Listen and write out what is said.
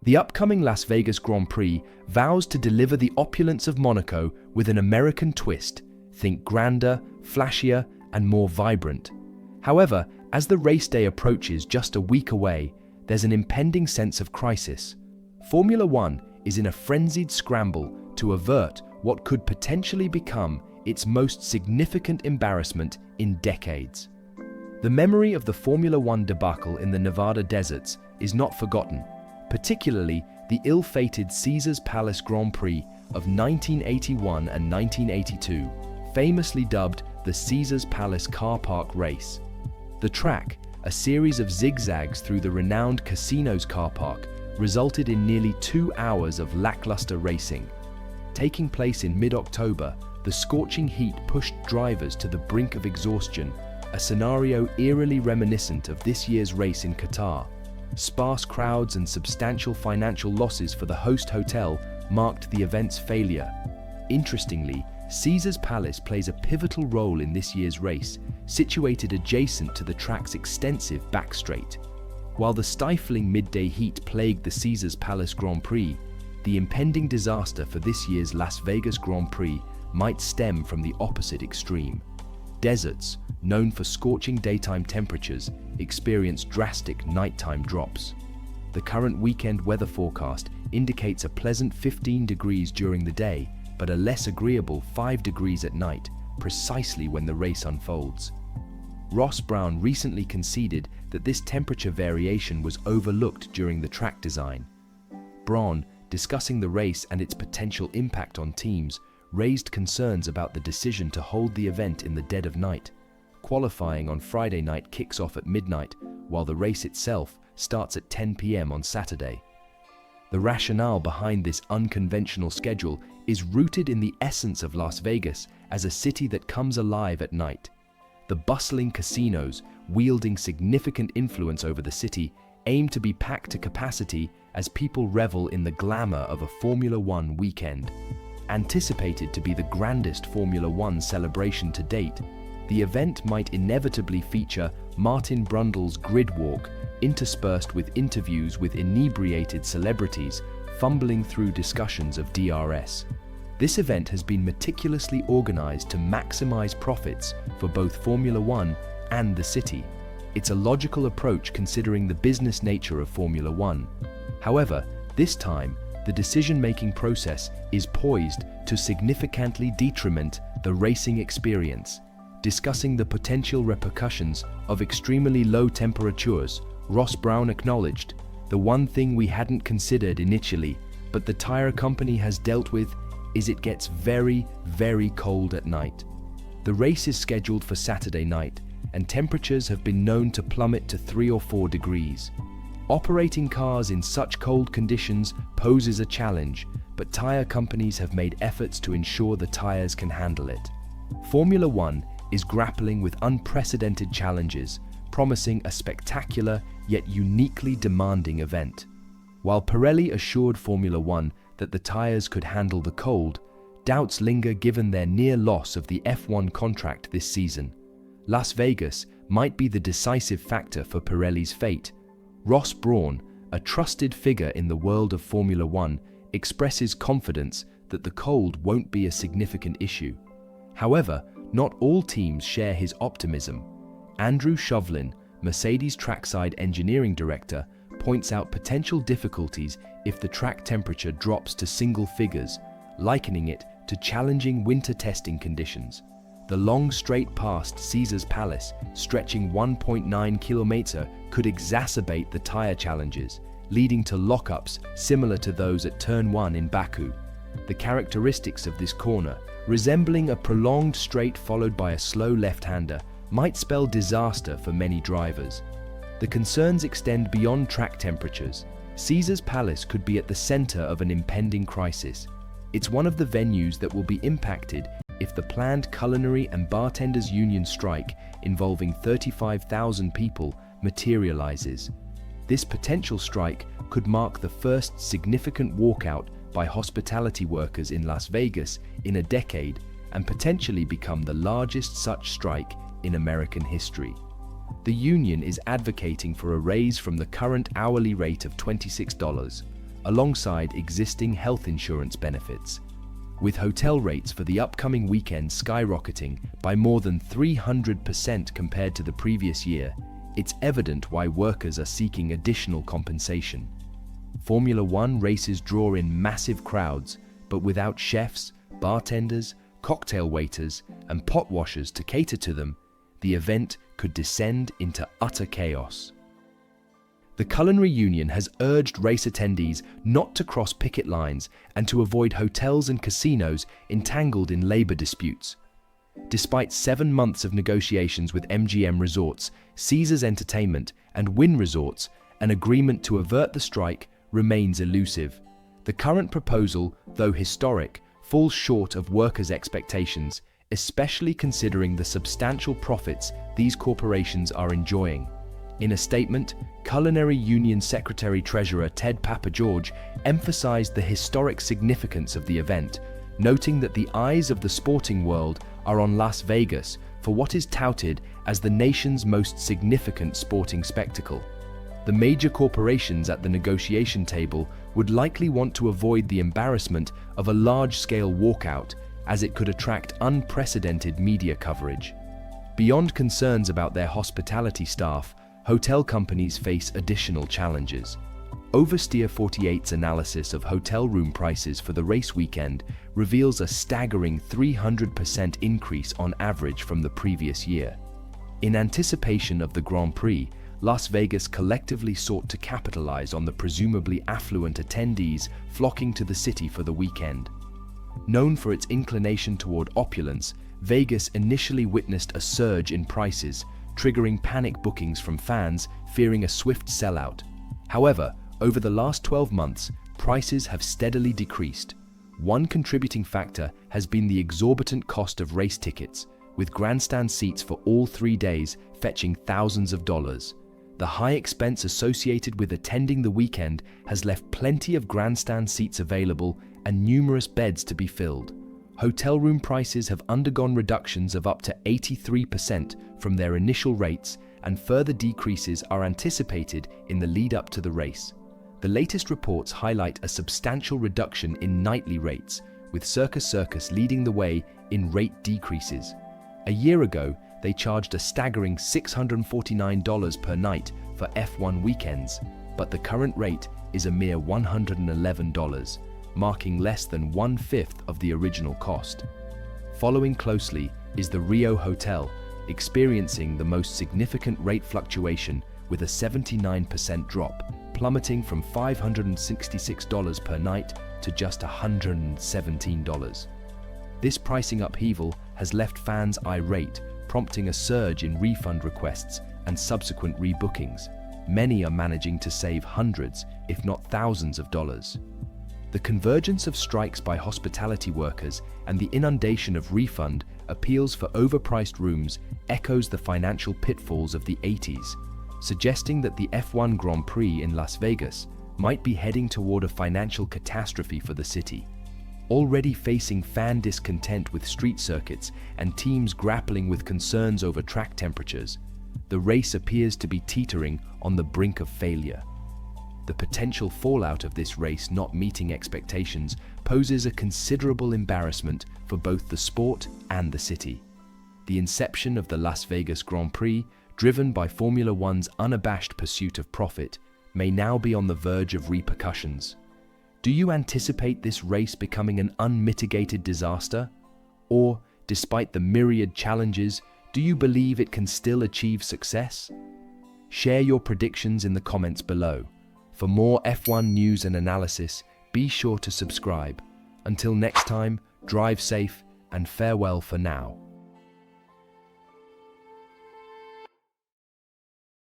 The upcoming Las Vegas Grand Prix vows to deliver the opulence of Monaco with an American twist. Think grander, flashier, and more vibrant. However, as the race day approaches just a week away, there's an impending sense of crisis. Formula One is in a frenzied scramble to avert what could potentially become its most significant embarrassment in decades. The memory of the Formula One debacle in the Nevada deserts is not forgotten, particularly the ill-fated Caesars Palace Grand Prix of 1981 and 1982, famously dubbed the Caesars Palace Car Park Race. The track, a series of zigzags through the renowned casino's car park, resulted in nearly 2 hours of lackluster racing. Taking place in mid-October, the scorching heat pushed drivers to the brink of exhaustion, a scenario eerily reminiscent of this year's race in Qatar. Sparse crowds and substantial financial losses for the host hotel marked the event's failure. Interestingly, Caesars Palace plays a pivotal role in this year's race, situated adjacent to the track's extensive backstraight. While the stifling midday heat plagued the Caesars Palace Grand Prix, the impending disaster for this year's Las Vegas Grand Prix might stem from the opposite extreme. Deserts, known for scorching daytime temperatures, experience drastic nighttime drops. The current weekend weather forecast indicates a pleasant 15 degrees during the day, but a less agreeable 5 degrees at night, precisely when the race unfolds. Ross Brawn recently conceded that this temperature variation was overlooked during the track design. Brawn, discussing the race and its potential impact on teams, raised concerns about the decision to hold the event in the dead of night. Qualifying on Friday night kicks off at midnight, while the race itself starts at 10 p.m. on Saturday. The rationale behind this unconventional schedule is rooted in the essence of Las Vegas as a city that comes alive at night. The bustling casinos, wielding significant influence over the city, aim to be packed to capacity as people revel in the glamour of a Formula One weekend. Anticipated to be the grandest Formula One celebration to date, the event might inevitably feature Martin Brundle's grid walk, interspersed with interviews with inebriated celebrities fumbling through discussions of DRS. This event has been meticulously organized to maximize profits for both Formula One and the city. It's a logical approach considering the business nature of Formula One. However, this time, the decision-making process is poised to significantly detriment the racing experience. Discussing the potential repercussions of extremely low temperatures, Ross Brawn acknowledged, "The one thing we hadn't considered initially, but the tire company has dealt with, is it gets very, very cold at night." The race is scheduled for Saturday night, and temperatures have been known to plummet to 3 or 4 degrees. Operating cars in such cold conditions poses a challenge, but tire companies have made efforts to ensure the tires can handle it. Formula One is grappling with unprecedented challenges, promising a spectacular yet uniquely demanding event. While Pirelli assured Formula One that the tires could handle the cold, doubts linger given their near loss of the F1 contract this season. Las Vegas might be the decisive factor for Pirelli's fate. Ross Brawn, a trusted figure in the world of Formula One, expresses confidence that the cold won't be a significant issue. However, not all teams share his optimism. Andrew Shovlin, Mercedes trackside engineering director, points out potential difficulties if the track temperature drops to single figures, likening it to challenging winter testing conditions. The long straight past Caesars Palace, stretching 1.9 kilometers, could exacerbate the tire challenges, leading to lockups similar to those at Turn 1 in Baku. The characteristics of this corner, resembling a prolonged straight followed by a slow left-hander, might spell disaster for many drivers. The concerns extend beyond track temperatures. Caesars Palace could be at the center of an impending crisis. It's one of the venues that will be impacted if the planned culinary and bartenders union strike involving 35,000 people materializes. This potential strike could mark the first significant walkout by hospitality workers in Las Vegas in a decade and potentially become the largest such strike in American history. The union is advocating for a raise from the current hourly rate of $26, alongside existing health insurance benefits. With hotel rates for the upcoming weekend skyrocketing by more than 300% compared to the previous year, it's evident why workers are seeking additional compensation. Formula One races draw in massive crowds, but without chefs, bartenders, cocktail waiters, and pot washers to cater to them, the event could descend into utter chaos. The Culinary Union has urged race attendees not to cross picket lines and to avoid hotels and casinos entangled in labor disputes. Despite 7 months of negotiations with MGM Resorts, Caesars Entertainment, and Wynn Resorts, an agreement to avert the strike remains elusive. The current proposal, though historic, falls short of workers' expectations, especially considering the substantial profits these corporations are enjoying. In a statement, Culinary Union Secretary-Treasurer Ted Papageorge emphasized the historic significance of the event, noting that the eyes of the sporting world are on Las Vegas for what is touted as the nation's most significant sporting spectacle. The major corporations at the negotiation table would likely want to avoid the embarrassment of a large-scale walkout, as it could attract unprecedented media coverage. Beyond concerns about their hospitality staff, hotel companies face additional challenges. Oversteer 48's analysis of hotel room prices for the race weekend reveals a staggering 300% increase on average from the previous year. In anticipation of the Grand Prix, Las Vegas collectively sought to capitalize on the presumably affluent attendees flocking to the city for the weekend. Known for its inclination toward opulence, Vegas initially witnessed a surge in prices, triggering panic bookings from fans fearing a swift sellout. However, over the last 12 months, prices have steadily decreased. One contributing factor has been the exorbitant cost of race tickets, with grandstand seats for all 3 days fetching thousands of dollars. The high expense associated with attending the weekend has left plenty of grandstand seats available and numerous beds to be filled. Hotel room prices have undergone reductions of up to 83% from their initial rates, and further decreases are anticipated in the lead-up to the race. The latest reports highlight a substantial reduction in nightly rates, with Circus Circus leading the way in rate decreases. A year ago, they charged a staggering $649 per night for F1 weekends, but the current rate is a mere $111, marking less than 1/5 of the original cost. Following closely is the Rio Hotel, experiencing the most significant rate fluctuation with a 79% drop, plummeting from $566 per night to just $117. This pricing upheaval has left fans irate, prompting a surge in refund requests and subsequent rebookings. Many are managing to save hundreds, if not thousands of dollars. The convergence of strikes by hospitality workers and the inundation of refund appeals for overpriced rooms echoes the financial pitfalls of the 80s, suggesting that the F1 Grand Prix in Las Vegas might be heading toward a financial catastrophe for the city. Already facing fan discontent with street circuits and teams grappling with concerns over track temperatures, the race appears to be teetering on the brink of failure. The potential fallout of this race not meeting expectations poses a considerable embarrassment for both the sport and the city. The inception of the Las Vegas Grand Prix, driven by Formula One's unabashed pursuit of profit, may now be on the verge of repercussions. Do you anticipate this race becoming an unmitigated disaster? Or, despite the myriad challenges, do you believe it can still achieve success? Share your predictions in the comments below. For more F1 news and analysis, be sure to subscribe. Until next time, drive safe and farewell for now.